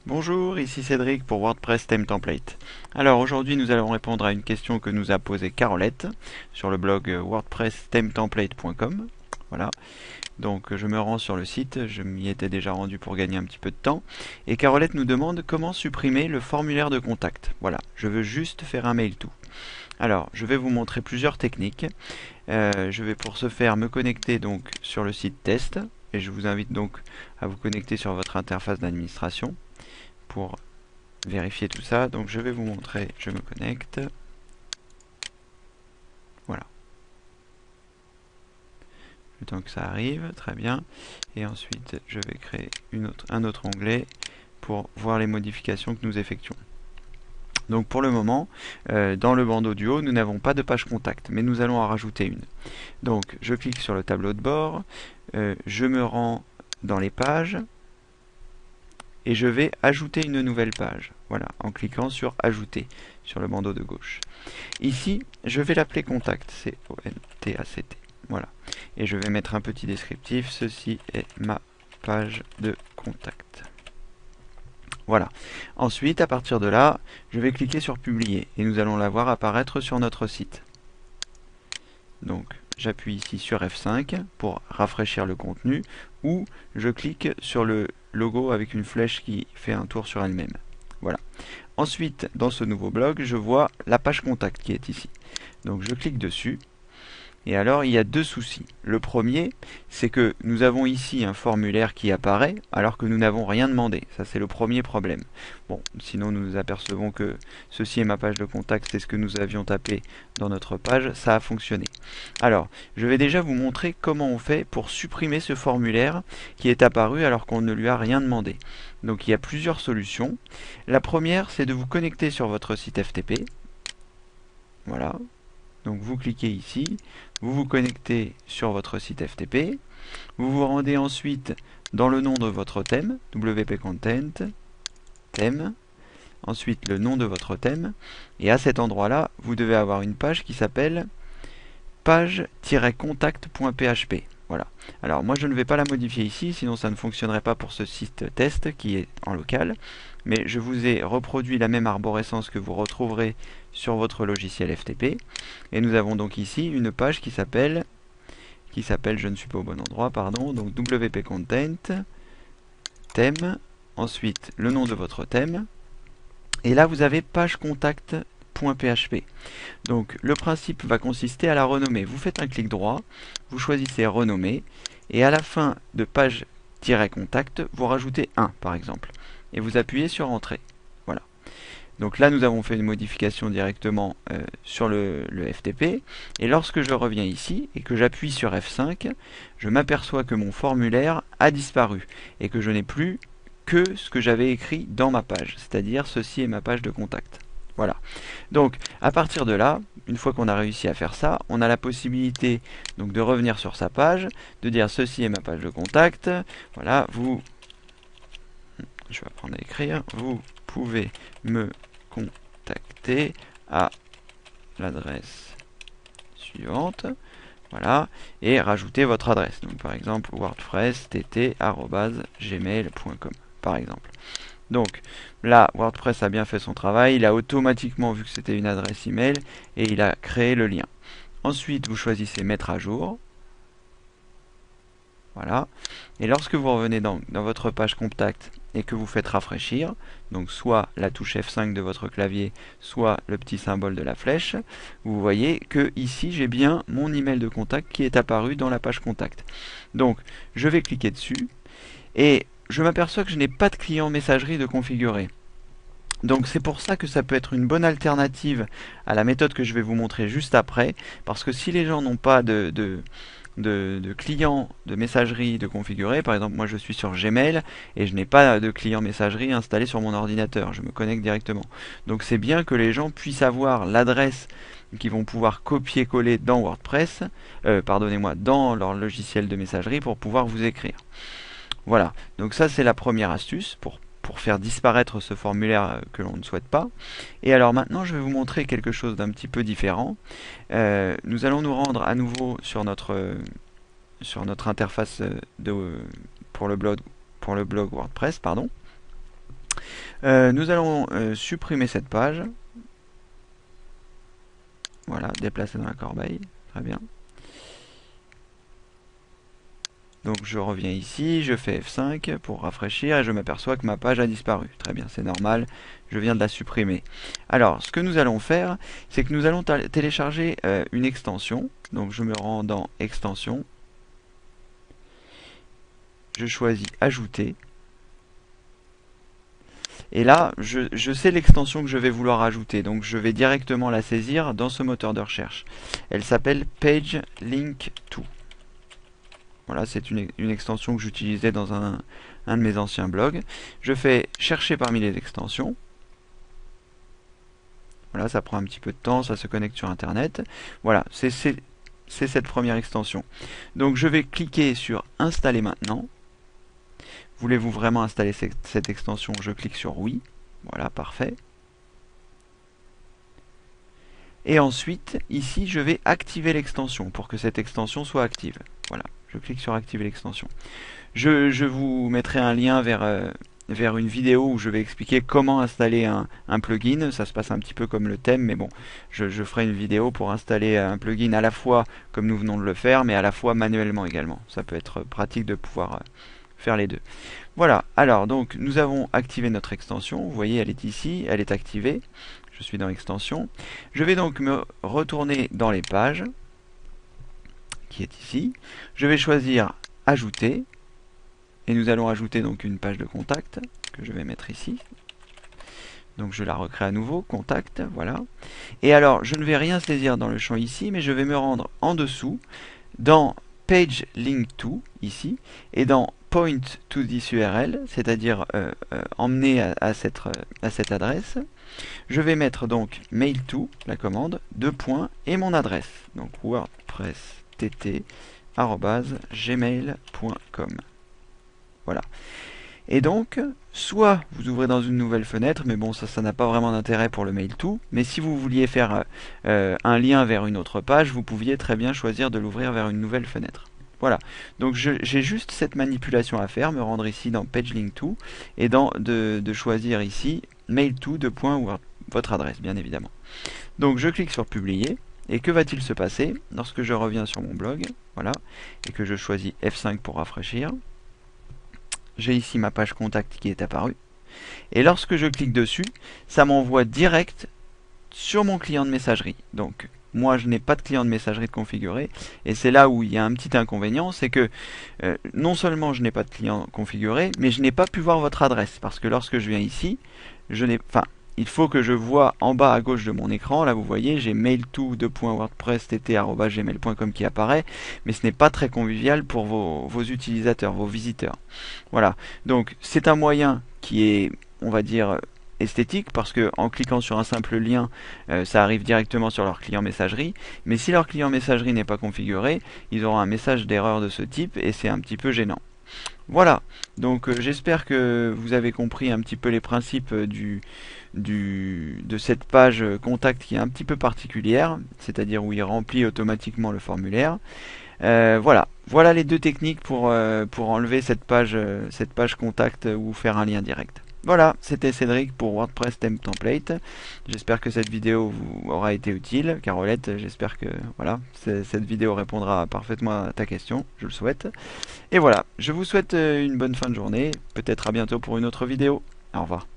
Bonjour, ici Cédric pour WordPress Theme Template. Alors aujourd'hui nous allons répondre à une question que nous a posée Carolette sur le blog wordpress-themetemplate.com. Voilà, donc je me rends sur le site, je m'y étais déjà rendu pour gagner un petit peu de temps. Et Carolette nous demande comment supprimer le formulaire de contact. Voilà, je veux juste faire un mail tout. Alors, je vais vous montrer plusieurs techniques. Je vais pour ce faire me connecter donc sur le site test. Et je vous invite donc à vous connecter sur votre interface d'administration pour vérifier tout ça. Donc je vais vous montrer, je me connecte. Voilà. Le temps que ça arrive, très bien. Et ensuite, je vais créer un autre onglet pour voir les modifications que nous effectuons. Donc pour le moment, dans le bandeau du haut, nous n'avons pas de page contact, mais nous allons en rajouter une. Donc je clique sur le tableau de bord, je me rends dans les pages, et je vais ajouter une nouvelle page. Voilà, en cliquant sur Ajouter sur le bandeau de gauche. Ici, je vais l'appeler Contact, C-O-N-T-A-C-T. Voilà, et je vais mettre un petit descriptif. Ceci est ma page de contact. Voilà. Ensuite, à partir de là, je vais cliquer sur Publier et nous allons la voir apparaître sur notre site. Donc, j'appuie ici sur F5 pour rafraîchir le contenu ou je clique sur le logo avec une flèche qui fait un tour sur elle-même. Voilà. Ensuite, dans ce nouveau blog, je vois la page contact qui est ici. Donc, je clique dessus. Et alors, il y a deux soucis. Le premier, c'est que nous avons ici un formulaire qui apparaît alors que nous n'avons rien demandé. Ça, c'est le premier problème. Bon, sinon nous nous apercevons que ceci est ma page de contact, c'est ce que nous avions tapé dans notre page, ça a fonctionné. Alors, je vais déjà vous montrer comment on fait pour supprimer ce formulaire qui est apparu alors qu'on ne lui a rien demandé. Donc, il y a plusieurs solutions. La première, c'est de vous connecter sur votre site FTP. Voilà. Donc vous cliquez ici, vous vous connectez sur votre site FTP, vous vous rendez ensuite dans le nom de votre thème, WP Content, thème, ensuite le nom de votre thème, et à cet endroit-là, vous devez avoir une page qui s'appelle page-contact.php. Voilà. Alors moi je ne vais pas la modifier ici, sinon ça ne fonctionnerait pas pour ce site test qui est en local. Mais je vous ai reproduit la même arborescence que vous retrouverez sur votre logiciel FTP. Et nous avons donc ici une page qui s'appelle, je ne suis pas au bon endroit, pardon, donc WP Content, thème, ensuite le nom de votre thème. Et là vous avez page contact.php. Donc le principe va consister à la renommer. Vous faites un clic droit, vous choisissez renommer, et à la fin de page-contact, vous rajoutez 1 par exemple. Et vous appuyez sur Entrée. Voilà. Donc là nous avons fait une modification directement sur le FTP. Et lorsque je reviens ici et que j'appuie sur F5, je m'aperçois que mon formulaire a disparu et que je n'ai plus que ce que j'avais écrit dans ma page. C'est-à-dire ceci est ma page de contact. Voilà. Donc, à partir de là, une fois qu'on a réussi à faire ça, on a la possibilité donc de revenir sur sa page, de dire ceci est ma page de contact. Voilà, je vais apprendre à écrire. Vous pouvez me contacter à l'adresse suivante. Voilà, et rajouter votre adresse. Donc, par exemple, wordpress.tt@gmail.com, par exemple. Donc là, WordPress a bien fait son travail, il a automatiquement vu que c'était une adresse email et il a créé le lien. Ensuite, vous choisissez mettre à jour. Voilà. Et lorsque vous revenez dans votre page contact et que vous faites rafraîchir, donc soit la touche F5 de votre clavier, soit le petit symbole de la flèche, vous voyez que ici j'ai bien mon email de contact qui est apparu dans la page contact. Donc je vais cliquer dessus et je m'aperçois que je n'ai pas de client messagerie de configurer. Donc c'est pour ça que ça peut être une bonne alternative à la méthode que je vais vous montrer juste après, parce que si les gens n'ont pas de clients de messagerie de configurer, par exemple moi je suis sur Gmail et je n'ai pas de client messagerie installé sur mon ordinateur, je me connecte directement. Donc c'est bien que les gens puissent avoir l'adresse qu'ils vont pouvoir copier-coller dans WordPress, pardonnez-moi, dans leur logiciel de messagerie pour pouvoir vous écrire. Voilà, donc ça c'est la première astuce pour faire disparaître ce formulaire que l'on ne souhaite pas. Et alors maintenant je vais vous montrer quelque chose d'un petit peu différent. Nous allons nous rendre à nouveau sur notre interface pour le blog WordPress, pardon. Nous allons supprimer cette page. Voilà, déplacer dans la corbeille. Très bien. Donc je reviens ici, je fais F5 pour rafraîchir et je m'aperçois que ma page a disparu. Très bien, c'est normal, je viens de la supprimer. Alors, ce que nous allons faire, c'est que nous allons télécharger une extension. Donc je me rends dans Extension. Je choisis Ajouter. Et là, je sais l'extension que je vais vouloir ajouter, donc je vais directement la saisir dans ce moteur de recherche. Elle s'appelle PageLink2. Voilà, c'est une extension que j'utilisais dans un de mes anciens blogs. Je fais chercher parmi les extensions. Voilà, ça prend un petit peu de temps, ça se connecte sur Internet. Voilà, c'est cette première extension. Donc je vais cliquer sur Installer maintenant. Voulez-vous vraiment installer cette extension? Je clique sur oui. Voilà, parfait. Et ensuite, ici, je vais activer l'extension pour que cette extension soit active. Voilà, je clique sur activer l'extension. Je vous mettrai un lien vers une vidéo où je vais expliquer comment installer un plugin. Ça se passe un petit peu comme le thème, mais bon, je ferai une vidéo pour installer un plugin à la fois comme nous venons de le faire, mais à la fois manuellement également. Ça peut être pratique de pouvoir faire les deux. Voilà, alors donc nous avons activé notre extension. Vous voyez, elle est ici, elle est activée. Je suis dans Extension. Je vais donc me retourner dans les pages, qui est ici. Je vais choisir Ajouter. Et nous allons ajouter donc une page de contact, que je vais mettre ici. Donc je la recrée à nouveau, Contact, voilà. Et alors, je ne vais rien saisir dans le champ ici, mais je vais me rendre en dessous, dans Page Link To, ici, et dans Point to this URL, c'est-à-dire emmener à cette adresse. Je vais mettre donc mail to, la commande, 2 points, et mon adresse. Donc wordpress.tt@gmail.com. Voilà. Et donc, soit vous ouvrez dans une nouvelle fenêtre, mais bon, ça n'a pas vraiment d'intérêt pour le mail to, mais si vous vouliez faire un lien vers une autre page, vous pouviez très bien choisir de l'ouvrir vers une nouvelle fenêtre. Voilà, donc j'ai juste cette manipulation à faire, me rendre ici dans Page Link To, et de choisir ici mail to, votre adresse, bien évidemment. Donc je clique sur Publier, et que va-t-il se passer lorsque je reviens sur mon blog, voilà, et que je choisis F5 pour rafraîchir. J'ai ici ma page contact qui est apparue, et lorsque je clique dessus, ça m'envoie direct sur mon client de messagerie. Donc moi je n'ai pas de client de messagerie de configuré, et c'est là où il y a un petit inconvénient, c'est que non seulement je n'ai pas de client configuré, mais je n'ai pas pu voir votre adresse, parce que lorsque je viens ici, il faut que je vois en bas à gauche de mon écran, là vous voyez, j'ai mail2.wordpress.tt@gmail.com qui apparaît, mais ce n'est pas très convivial pour vos utilisateurs, vos visiteurs. Voilà, donc c'est un moyen qui est, on va dire, esthétique, parce que en cliquant sur un simple lien, ça arrive directement sur leur client messagerie, mais si leur client messagerie n'est pas configuré, ils auront un message d'erreur de ce type, et c'est un petit peu gênant. Voilà, donc j'espère que vous avez compris un petit peu les principes de cette page contact qui est un petit peu particulière, c'est-à-dire où il remplit automatiquement le formulaire. Voilà les deux techniques pour enlever cette page contact ou faire un lien direct. Voilà, c'était Cédric pour WordPress Theme Template. J'espère que cette vidéo vous aura été utile. Carolette, j'espère que voilà, cette vidéo répondra parfaitement à ta question, je le souhaite. Et voilà, je vous souhaite une bonne fin de journée, peut-être à bientôt pour une autre vidéo. Au revoir.